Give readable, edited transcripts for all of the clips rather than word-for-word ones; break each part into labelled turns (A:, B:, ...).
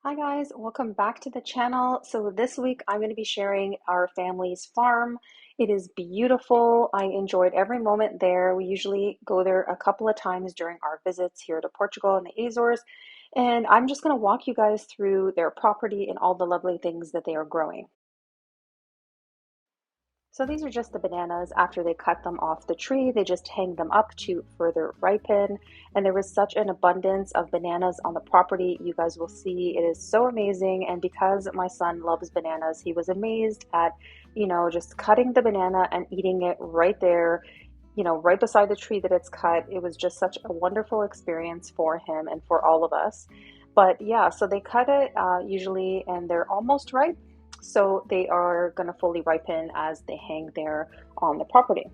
A: Hi guys, welcome back to the channel. So this week I'm going to be sharing our family's farm. It is beautiful. I enjoyed every moment there. We usually go there a couple of times during our visits here to Portugal and the Azores. And I'm just going to walk you guys through their property and all the lovely things that they are growing. So these are just the bananas after they cut them off the tree. They just hang them up to further ripen. And there was such an abundance of bananas on the property. You guys will see it is so amazing. And because my son loves bananas, he was amazed at, just cutting the banana and eating it right there, right beside the tree that it's cut. It was just such a wonderful experience for him and for all of us. But yeah, so they cut it usually and they're almost ripe. So they are going to fully ripen as they hang there on the property.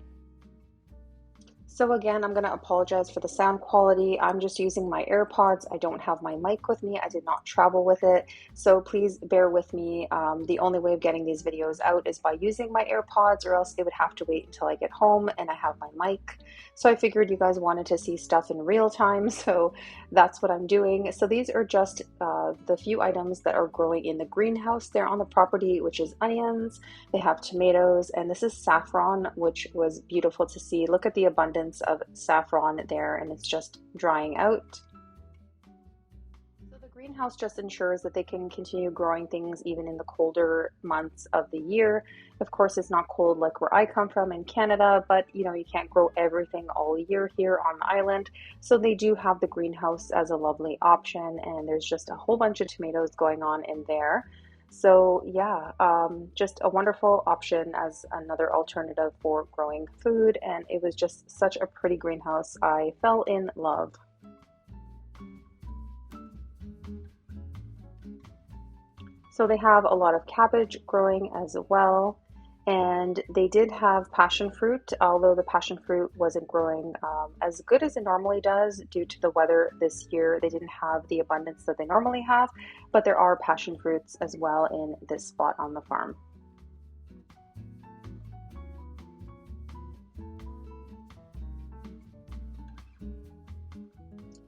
A: So again, I'm going to apologize for the sound quality. I'm just using my AirPods. I don't have my mic with me. I did not travel with it. So please bear with me. The only way of getting these videos out is by using my AirPods, or else it would have to wait until I get home and I have my mic. So I figured you guys wanted to see stuff in real time. So that's what I'm doing. So these are just the few items that are growing in the greenhouse there on the property, which is onions. They have tomatoes, and this is saffron, which was beautiful to see. Look at the abundance of saffron there, and it's just drying out. So the greenhouse just ensures that they can continue growing things even in the colder months of the year. Of course, it's not cold like where I come from in Canada, but you can't grow everything all year here on the island. So they do have the greenhouse as a lovely option, and there's just a whole bunch of tomatoes going on in there. So yeah, just a wonderful option as another alternative for growing food. And it was just such a pretty greenhouse. I fell in love. So they have a lot of cabbage growing as well. And they did have passion fruit, although the passion fruit wasn't growing as good as it normally does due to the weather this year. They didn't have the abundance that they normally have, but there are passion fruits as well in this spot on the farm.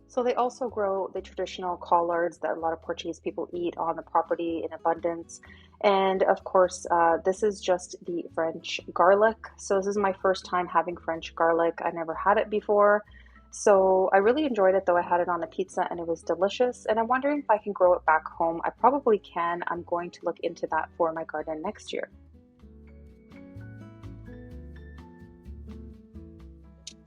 A: So they also grow the traditional collards that a lot of Portuguese people eat on the property in abundance. And of course, this is just the French garlic. So this is my first time having French garlic. I never had it before. So I really enjoyed it, though. I had it on a pizza and it was delicious. And I'm wondering if I can grow it back home. I probably can. I'm going to look into that for my garden next year.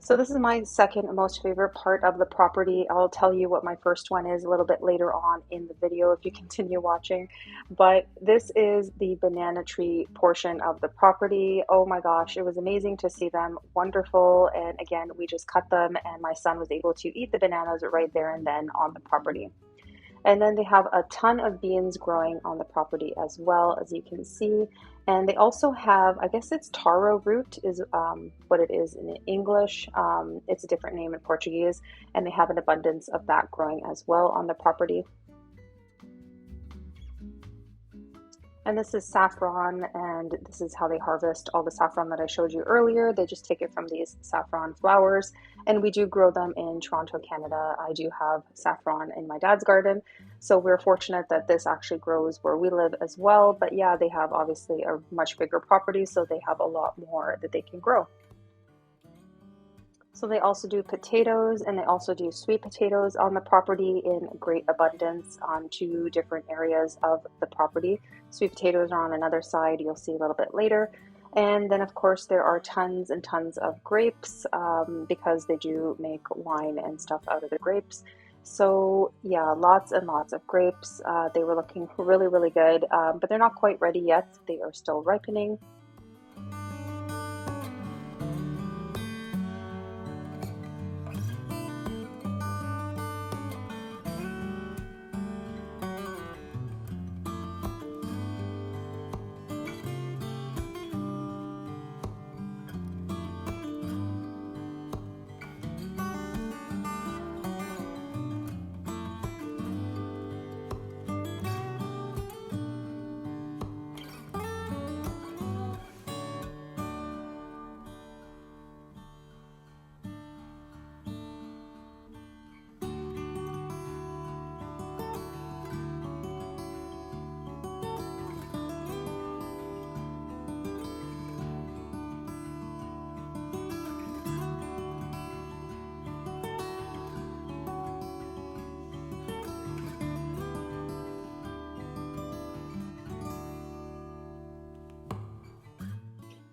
A: So this is my second most favorite part of the property. I'll tell you what my first one is a little bit later on in the video if you continue watching. But this is the banana tree portion of the property. Oh my gosh, it was amazing to see them. Wonderful. And again, we just cut them and my son was able to eat the bananas right there and then on the property. And then they have a ton of beans growing on the property as well, as you can see. And they also have, I guess it's taro root is what it is in English. It's a different name in Portuguese. And they have an abundance of that growing as well on the property. And this is saffron, and this is how they harvest all the saffron that I showed you earlier. They just take it from these saffron flowers, and we do grow them in Toronto, Canada. I do have saffron in my dad's garden, so we're fortunate that this actually grows where we live as well. But yeah, they have obviously a much bigger property, so they have a lot more that they can grow. So they also do potatoes, and they also do sweet potatoes on the property in great abundance on two different areas of the property. Sweet potatoes are on another side, you'll see a little bit later. And then of course there are tons and tons of grapes because they do make wine and stuff out of the grapes. So yeah, lots and lots of grapes. They were looking really, really good, but they're not quite ready yet. They are still ripening.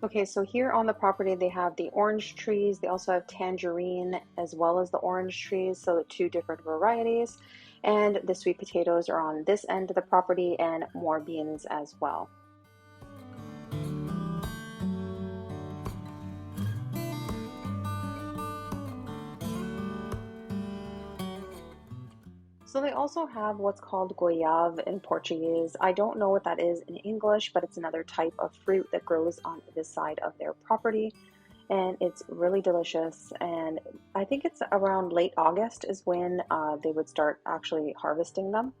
A: Okay, so here on the property, they have the orange trees. They also have tangerine as well as the orange trees, so two different varieties. And the sweet potatoes are on this end of the property and more beans as well. So they also have what's called goyave in Portuguese. I don't know what that is in English, but it's another type of fruit that grows on this side of their property. And it's really delicious. And I think it's around late August is when they would start actually harvesting them.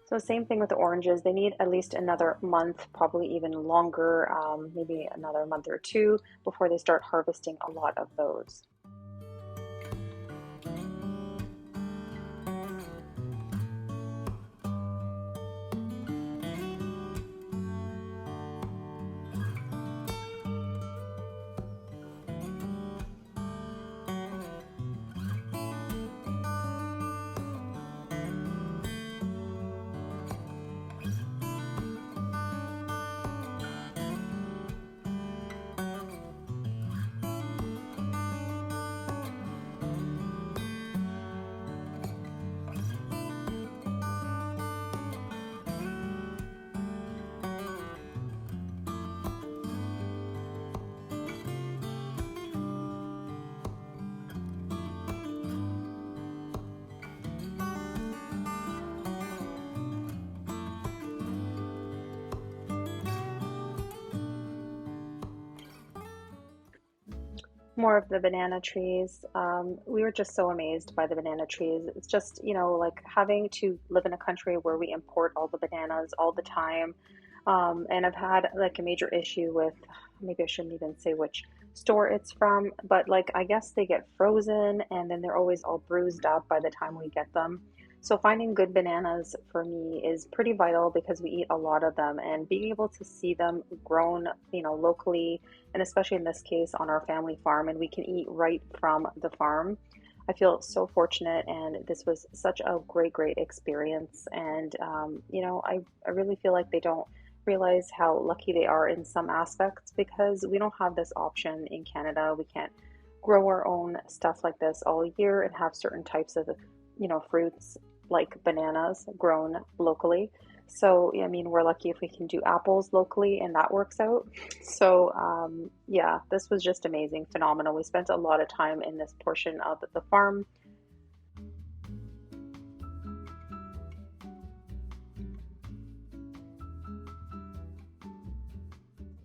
A: So same thing with the oranges. They need at least another month, probably even longer, maybe another month or two before they start harvesting a lot of those. More of the banana trees. We were just so amazed by the banana trees. It's just, like having to live in a country where we import all the bananas all the time. And I've had like a major issue with, maybe I shouldn't even say which store it's from, but like I guess they get frozen and then they're always all bruised up by the time we get them. So finding good bananas for me is pretty vital because we eat a lot of them, and being able to see them grown, locally, and especially in this case on our family farm, and we can eat right from the farm. I feel so fortunate, and this was such a great experience. And, I really feel like they don't realize how lucky they are in some aspects because we don't have this option in Canada. We can't grow our own stuff like this all year and have certain types of, fruits like bananas grown locally. So, I mean, we're lucky if we can do apples locally and that works out. So, yeah, this was just amazing, phenomenal. We spent a lot of time in this portion of the farm.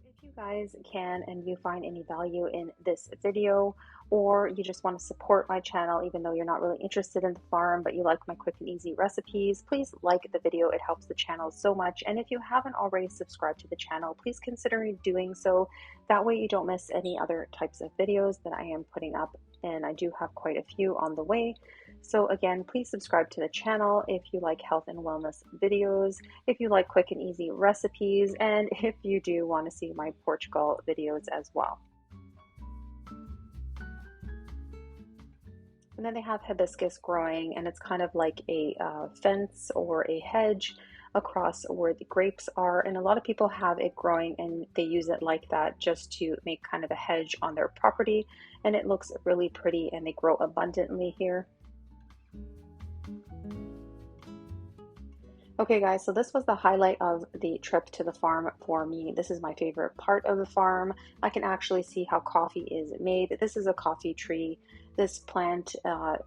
A: If you guys can and you find any value in this video, or you just want to support my channel even though you're not really interested in the farm but you like my quick and easy recipes, please like the video. It helps the channel so much. And if you haven't already subscribed to the channel, please consider doing so. That way you don't miss any other types of videos that I am putting up, and I do have quite a few on the way. So again, please subscribe to the channel if you like health and wellness videos, if you like quick and easy recipes, and if you do want to see my Portugal videos as well. And then they have hibiscus growing, and it's kind of like a fence or a hedge across where the grapes are. And a lot of people have it growing and they use it like that just to make kind of a hedge on their property. And it looks really pretty and they grow abundantly here. Okay guys, so this was the highlight of the trip to the farm for me. This is my favorite part of the farm. I can actually see how coffee is made. This is a coffee tree. This plant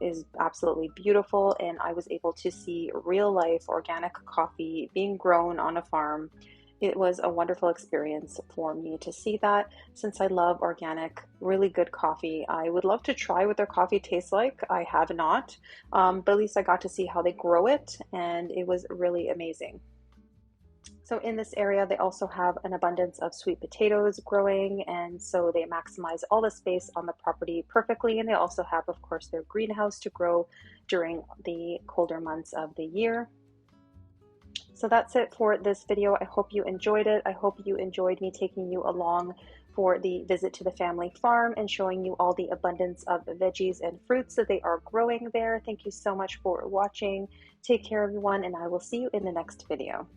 A: is absolutely beautiful, and I was able to see real life organic coffee being grown on a farm. It was a wonderful experience for me to see that. Since I love organic, really good coffee, I would love to try what their coffee tastes like. I have not, but at least I got to see how they grow it, and it was really amazing. So in this area, they also have an abundance of sweet potatoes growing, and so they maximize all the space on the property perfectly. And they also have, of course, their greenhouse to grow during the colder months of the year. So that's it for this video. I hope you enjoyed it. I hope you enjoyed me taking you along for the visit to the family farm and showing you all the abundance of veggies and fruits that they are growing there. Thank you so much for watching. Take care, everyone, and I will see you in the next video.